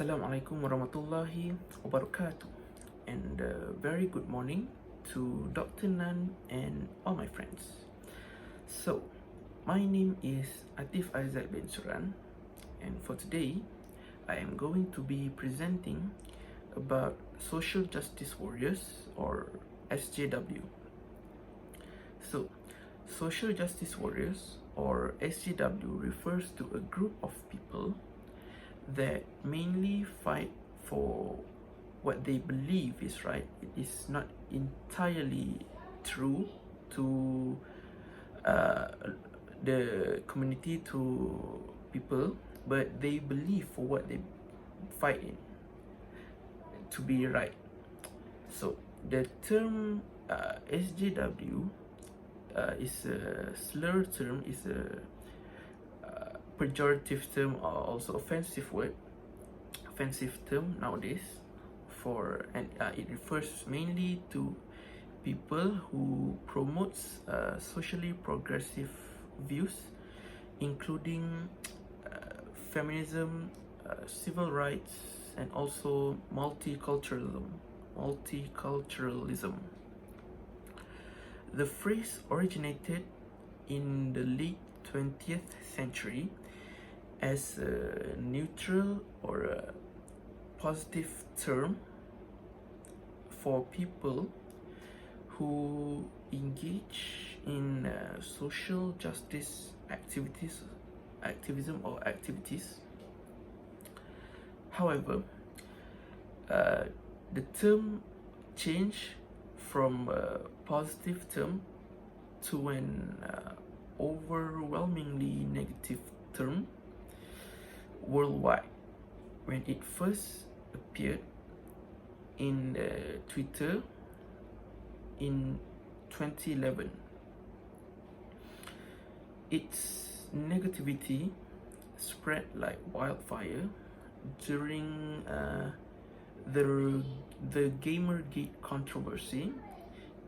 Assalamualaikum warahmatullahi wabarakatuh, and very good morning to Dr. Nan and all my friends. So, my name is Atif Aizad bin Suran, and for today, I am going to be presenting about social justice warriors or SJW. So, social justice warriors or SJW refers to a group of people that mainly fight for what they believe is right. It is not entirely true to the community, to people, but they believe for what they fight in to be right. So the term SJW is a slur term, is a pejorative term, or also offensive term nowadays for, and it refers mainly to people who promotes socially progressive views, including feminism, civil rights, and also multiculturalism. The phrase originated in the late 20th century as a neutral or a positive term for people who engage in social justice activism or activities. However, the term changed from a positive term to an overwhelmingly negative term worldwide when it first appeared in Twitter in 2011. Its negativity spread like wildfire during the Gamergate controversy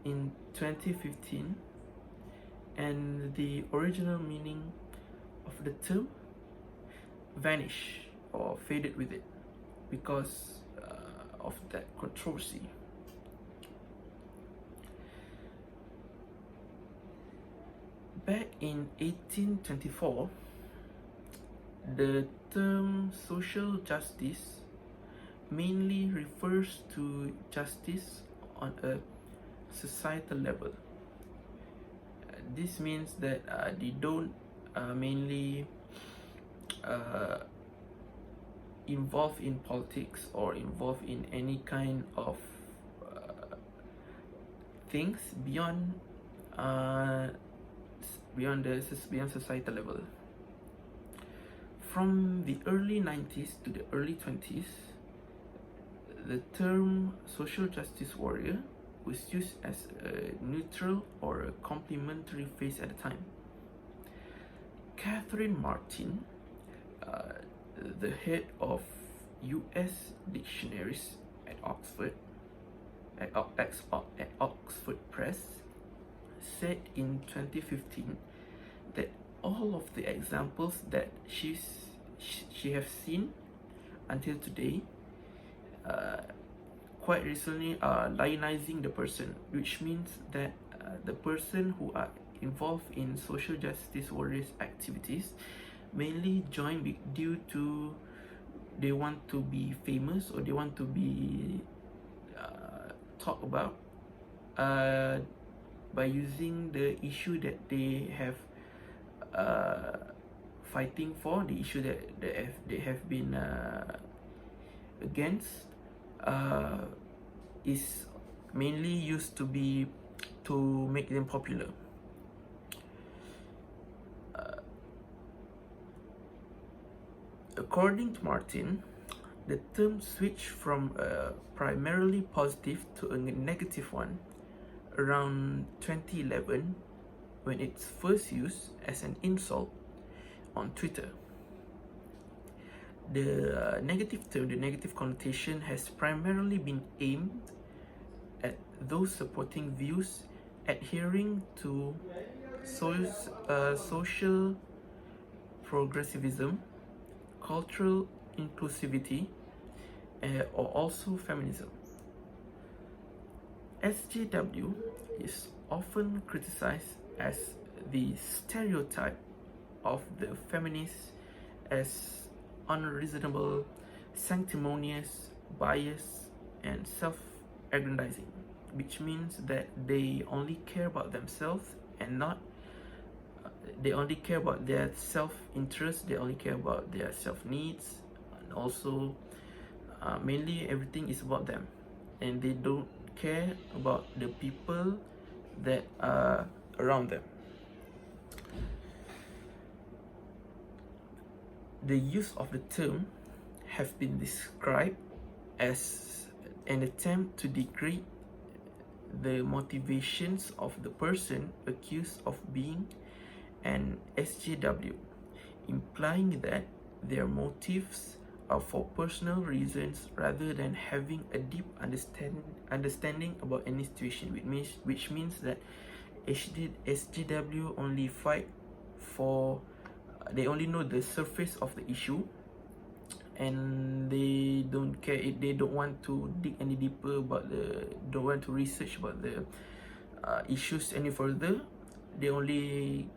in 2015, and the original meaning of the term vanished or faded with it because of that controversy. Back in 1824, the term social justice mainly refers to justice on a societal level. This means that they don't mainly involved in politics or involved in any kind of things beyond societal level. From the early 90s to the early 20s, the term social justice warrior was used as a neutral or a complementary phrase at the time. Catherine Martin, the head of US dictionaries at Oxford Press, said in 2015 that all of the examples that she has seen until today quite recently are lionizing the person, which means that the person who are involved in social justice warriors activities mainly join due to they want to be famous, or they want to be talked about by using the issue that they have fighting for, the issue that they have been against, is mainly used to make them popular. According to Martin, the term switched from a primarily positive to a negative one around 2011, when it's first used as an insult on Twitter. The negative term, the negative connotation, has primarily been aimed at those supporting views adhering to social progressivism, cultural inclusivity, or also feminism. SJW is often criticized as the stereotype of the feminists as unreasonable, sanctimonious, biased, and self-aggrandizing, which means that they only care about themselves and not they only care about their self-interest, they only care about their self-needs, and also mainly everything is about them, and they don't care about the people that are around them. The use of the term have been described as an attempt to degrade the motivations of the person accused of being an SJW, implying that their motives are for personal reasons rather than having a deep understanding about any situation, which means that SJW only fight for they only know the surface of the issue, and they don't care if they don't want to dig any deeper about don't want to research about the issues any further. They only,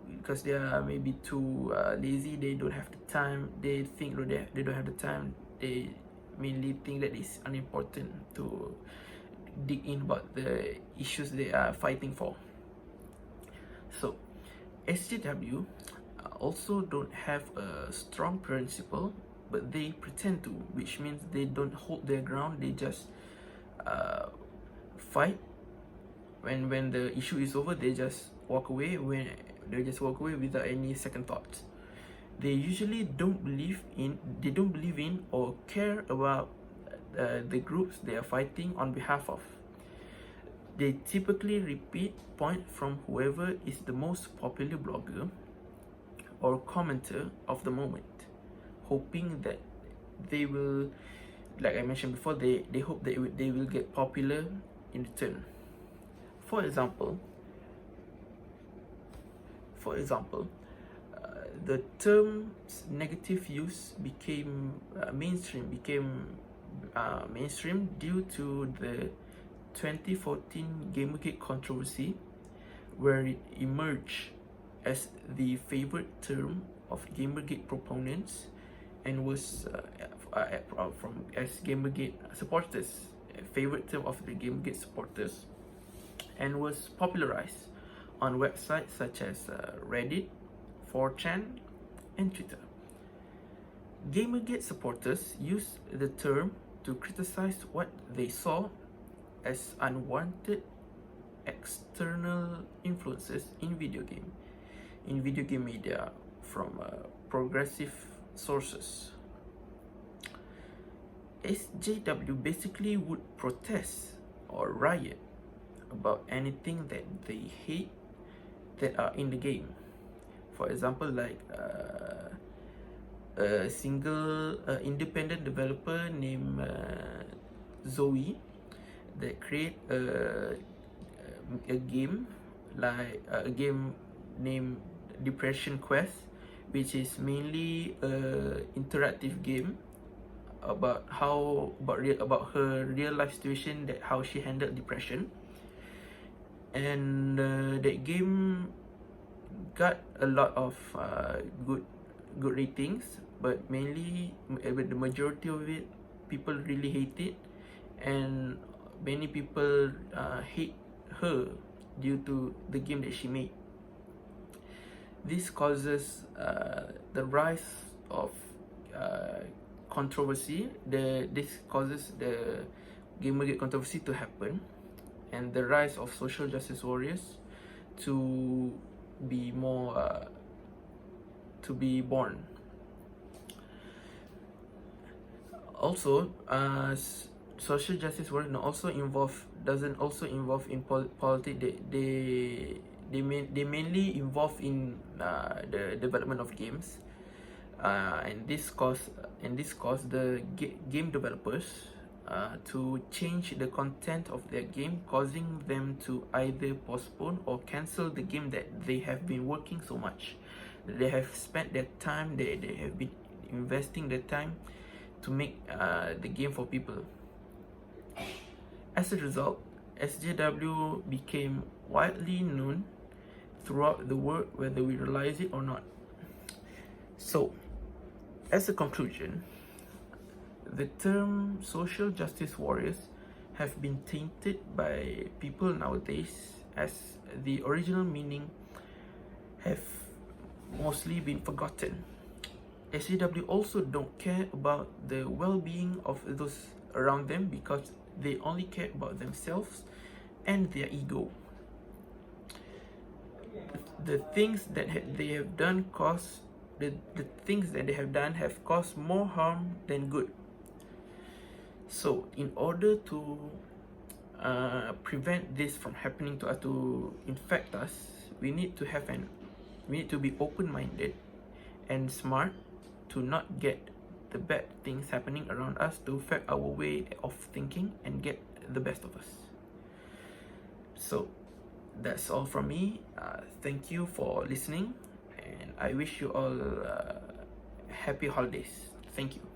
because they are maybe too lazy, they don't have the time, they think they don't have the time, they mainly think that it's unimportant to dig in about the issues they are fighting for. So SJW also don't have a strong principle, but they pretend to, which means they don't hold their ground, they just fight. When the issue is over, they just walk away without any second thoughts. They usually don't believe in or care about the groups they are fighting on behalf of. They typically repeat point from whoever is the most popular blogger or commenter of the moment, hoping that they will, like I mentioned before, they hope that they will get popular in return. For example, the term's negative use became mainstream due to the 2014 Gamergate controversy, where it emerged as the favorite term of Gamergate proponents and was from as Gamergate supporters, a favorite term of the Gamergate supporters, and was popularized on websites such as Reddit, 4chan, and Twitter. Gamergate supporters used the term to criticize what they saw as unwanted external influences in video game media from progressive sources. SJW basically would protest or riot about anything that they hate that are in the game. For example, like a single independent developer named Zoe that create a game named Depression Quest, which is mainly a interactive game about her real life situation, that how she handled depression, and that game got a lot of good ratings, but mainly the majority of it, people really hate it, and many people hate her due to the game that she made. This causes the rise of controversy. This causes the Gamergate controversy to happen, and the rise of social justice warriors to be born. Also, social justice warriors doesn't also involve in politics. They mainly involve in the development of games, and this caused the game developers to change the content of their game, causing them to either postpone or cancel the game that they have been working so much. They have spent their time, they have been investing their time to make the game for people. As a result, SJW became widely known throughout the world, whether we realize it or not. So, as a conclusion, the term social justice warriors have been tainted by people nowadays, as the original meaning have mostly been forgotten. SJW also don't care about the well-being of those around them because they only care about themselves and their ego. The things that they have done have caused more harm than good. So, in order to prevent this from happening to us, to infect us, we need to be open-minded and smart to not get the bad things happening around us to affect our way of thinking and get the best of us. So that's all from me. Thank you for listening, and I wish you all happy holidays. Thank you.